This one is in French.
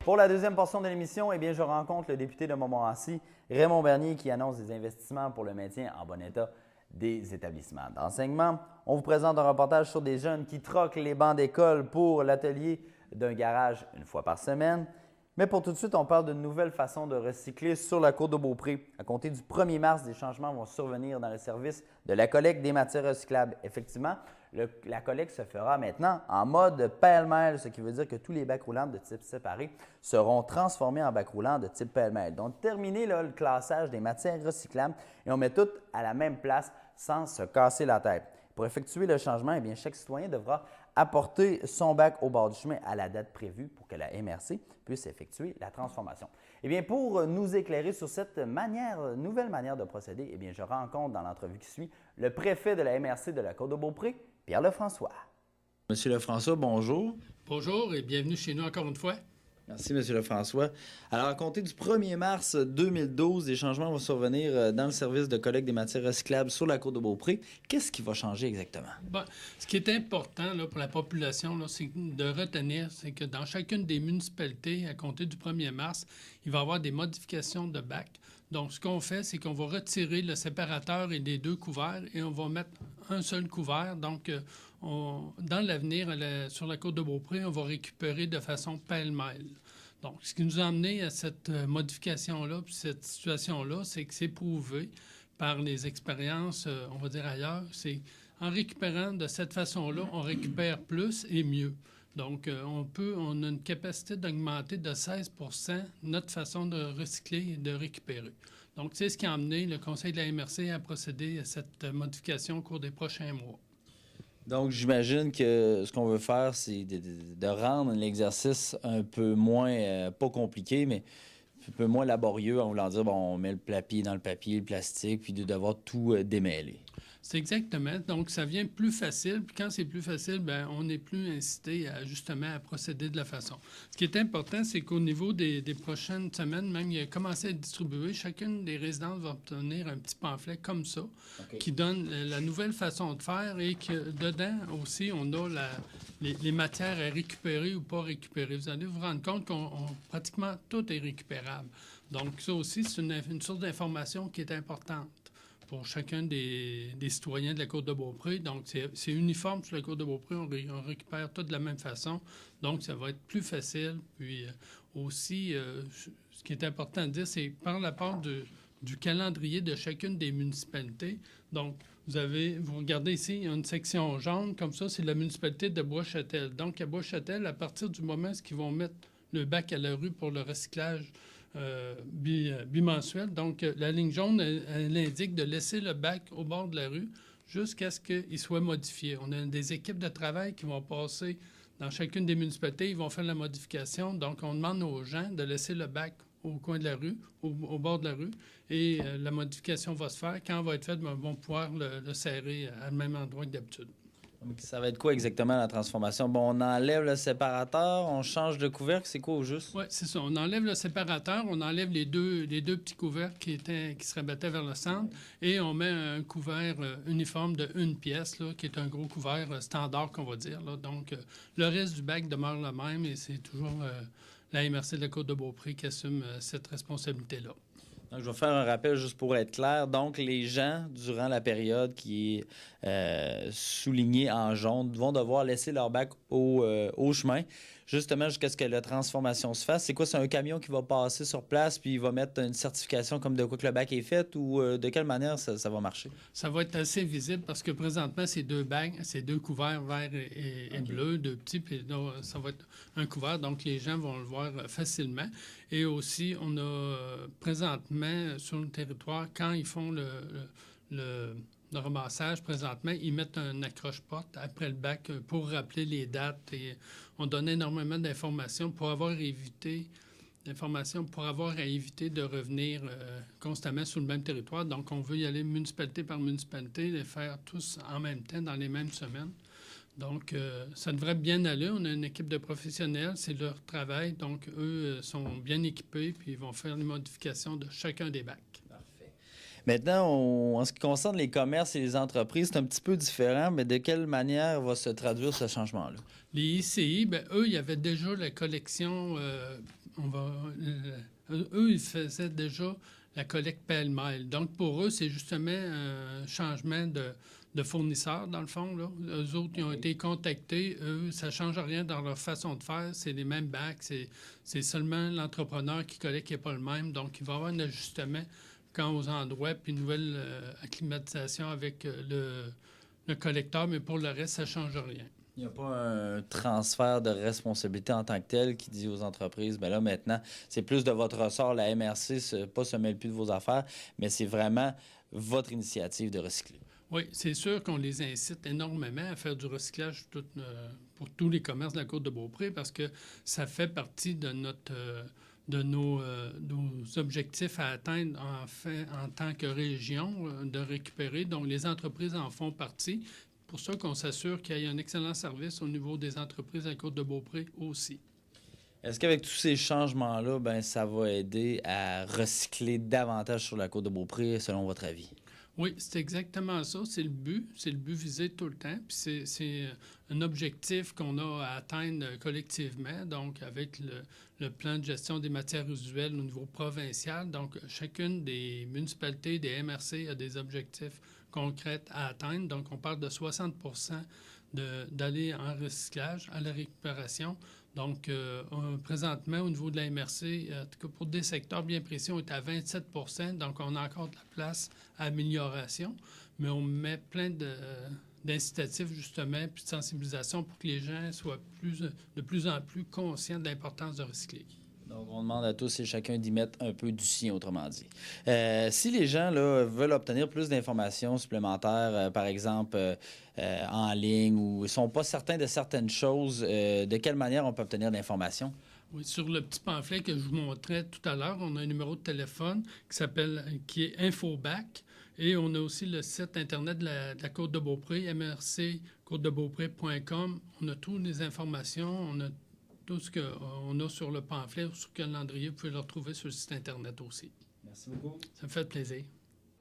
Pour la deuxième portion de l'émission, eh bien, je rencontre le député de Montmorency, Raymond Bernier, qui annonce des investissements pour le maintien en bon état des établissements d'enseignement. On vous présente un reportage sur des jeunes qui troquent les bancs d'école pour l'atelier d'un garage une fois par semaine. Mais pour tout de suite, on parle d'une nouvelle façon de recycler sur la côte de Beaupré. À compter du 1er mars, des changements vont survenir dans le service de la collecte des matières recyclables. Effectivement, la collecte se fera maintenant en mode pêle-mêle, ce qui veut dire que tous les bacs roulants de type séparé seront transformés en bacs roulants de type pêle-mêle. Donc, terminé le classage des matières recyclables et on met tout à la même place sans se casser la tête. Pour effectuer le changement, eh bien, chaque citoyen devra apporter son bac au bord du chemin à la date prévue pour que la MRC puisse effectuer la transformation. Eh bien, pour nous éclairer sur cette nouvelle manière de procéder, eh bien, je rencontre dans l'entrevue qui suit le préfet de la MRC de la Côte-de-Beaupré, Pierre Lefrançois. Monsieur Lefrançois, bonjour. Bonjour et bienvenue chez nous encore une fois. Merci, M. Lefrançois. Alors, à compter du 1er mars 2012, des changements vont survenir dans le service de collecte des matières recyclables sur la Côte-de-Beaupré. Qu'est-ce qui va changer exactement? Bon, ce qui est important là, pour la population, là, c'est de retenir, c'est que dans chacune des municipalités, à compter du 1er mars, il va y avoir des modifications de bac. Donc, ce qu'on fait, c'est qu'on va retirer le séparateur et les deux couverts et on va mettre un seul couvert. Donc, dans l'avenir, sur la Côte-de-Beaupré, on va récupérer de façon pêle-mêle. Donc, ce qui nous a amené à cette modification-là, puis cette situation-là, c'est que c'est prouvé par les expériences, on va dire ailleurs, c'est en récupérant de cette façon-là, on récupère plus et mieux. Donc, on a une capacité d'augmenter de 16 notre façon de recycler et de récupérer. Donc, c'est ce qui a amené le Conseil de la MRC à procéder à cette modification au cours des prochains mois. Donc, j'imagine que ce qu'on veut faire, c'est de rendre l'exercice un peu moins, pas compliqué, mais un peu moins laborieux en voulant dire, bon, on met le papier dans le papier, le plastique, puis de devoir tout démêler. C'est exactement. Donc, ça vient plus facile. Puis quand c'est plus facile, bien, on n'est plus incité justement à procéder de la façon. Ce qui est important, c'est qu'au niveau des prochaines semaines, même, il a commencé à être distribué. Chacune des résidences va obtenir un petit pamphlet comme ça, qui donne la nouvelle façon de faire et que dedans aussi, on a les matières à récupérer ou pas récupérer. Vous allez vous rendre compte qu'on pratiquement tout est récupérable. Donc, ça aussi, c'est une source d'information qui est importante pour chacun des citoyens de la Côte-de-Beaupré. Donc, c'est uniforme sur la Côte-de-Beaupré. On récupère tout de la même façon. Donc, ça va être plus facile. Puis aussi, ce qui est important à dire, c'est par la part du calendrier de chacune des municipalités. Donc, vous regardez ici, il y a une section jaune. Comme ça, c'est la municipalité de Bois-Châtel. Donc, à Bois-Châtel, à partir du moment où ils vont mettre le bac à la rue pour le recyclage bimensuel. Donc, la ligne jaune, elle indique de laisser le bac au bord de la rue jusqu'à ce qu'il soit modifié. On a des équipes de travail qui vont passer dans chacune des municipalités. Ils vont faire la modification. Donc, on demande aux gens de laisser le bac au coin de la rue, au bord de la rue, et la modification va se faire. Quand elle va être faite, ils vont pouvoir le serrer à le même endroit que d'habitude. Ça va être quoi exactement la transformation? Bon, on enlève le séparateur, on change de couvercle, c'est quoi au juste? Oui, c'est ça. On enlève le séparateur, on enlève les deux petits couvercles qui se rabattaient vers le centre et on met un couvert uniforme de une pièce, là, qui est un gros couvert standard, qu'on va dire. Là. Donc, le reste du bac demeure le même et c'est toujours la MRC de la Côte-de-Beaupré qui assume cette responsabilité-là. Donc, je vais faire un rappel juste pour être clair. Donc, les gens, durant la période qui est soulignée en jaune, vont devoir laisser leur bac au chemin, justement jusqu'à ce que la transformation se fasse. C'est quoi? C'est un camion qui va passer sur place puis il va mettre une certification comme de quoi que le bac est fait ou de quelle manière ça va marcher? Ça va être assez visible parce que présentement, ces deux bacs, ces deux couverts vert et bleu, deux petits, puis là, ça va être un couvert, donc les gens vont le voir facilement. Et aussi, on a présentement sur le territoire, quand ils font le ramassage, présentement, ils mettent un accroche-porte après le bac pour rappeler les dates et on donne énormément d'informations pour avoir à éviter de revenir constamment sur le même territoire. Donc, on veut y aller municipalité par municipalité, les faire tous en même temps dans les mêmes semaines. Donc, ça devrait bien aller. On a une équipe de professionnels, c'est leur travail. Donc, eux sont bien équipés puis ils vont faire les modifications de chacun des bacs. Parfait. Maintenant, en ce qui concerne les commerces et les entreprises, c'est un petit peu différent, mais de quelle manière va se traduire ce changement-là? Les ICI, bien, eux, il y avait déjà la collection eux, ils faisaient déjà la collecte pêle-mêle. Donc, pour eux, c'est justement un changement de fournisseur, dans le fond. Là. Eux autres, ils ont été contactés. Eux, ça ne change rien dans leur façon de faire. C'est les mêmes bacs. C'est seulement l'entrepreneur qui collecte qui n'est pas le même. Donc, il va y avoir un ajustement quand aux endroits, puis une nouvelle acclimatisation avec le collecteur. Mais pour le reste, ça ne change rien. Il n'y a pas un transfert de responsabilité en tant que tel qui dit aux entreprises, bien là, maintenant, c'est plus de votre ressort. La MRC se mêle plus de vos affaires, mais c'est vraiment votre initiative de recycler. Oui, c'est sûr qu'on les incite énormément à faire du recyclage pour tous les commerces de la Côte-de-Beaupré parce que ça fait partie de nos objectifs à atteindre en tant que région de récupérer. Donc, les entreprises en font partie. Pour ça qu'on s'assure qu'il y ait un excellent service au niveau des entreprises à la Côte-de-Beaupré aussi. Est-ce qu'avec tous ces changements-là, ben, ça va aider à recycler davantage sur la Côte-de-Beaupré, selon votre avis? Oui, c'est exactement ça. C'est le but. C'est le but visé tout le temps. Puis c'est un objectif qu'on a à atteindre collectivement, donc avec le plan de gestion des matières usuelles au niveau provincial. Donc, chacune des municipalités, des MRC a des objectifs concrets à atteindre. Donc, on parle de 60 d'aller en recyclage, à la récupération. Donc, présentement, au niveau de la MRC, en tout cas pour des secteurs bien précis, on est à 27 %. Donc, on a encore de la place à amélioration, mais on met plein d'incitatifs, justement, puis de sensibilisation pour que les gens soient de plus en plus conscients de l'importance de recycler. Donc, on demande à tous et chacun d'y mettre un peu du sien, autrement dit. Si les gens là, veulent obtenir plus d'informations supplémentaires, par exemple en ligne, ou ne sont pas certains de certaines choses, de quelle manière on peut obtenir de l'information? Oui, sur le petit pamphlet que je vous montrais tout à l'heure, on a un numéro de téléphone qui est Infobac. Et on a aussi le site Internet de la Côte-de-Beaupré, mrccôtedebeaupré.com. On a toutes les informations, on a tout ce qu'on a sur le pamphlet ou sur le calendrier. Vous pouvez le retrouver sur le site Internet aussi. Merci beaucoup. Ça me fait plaisir.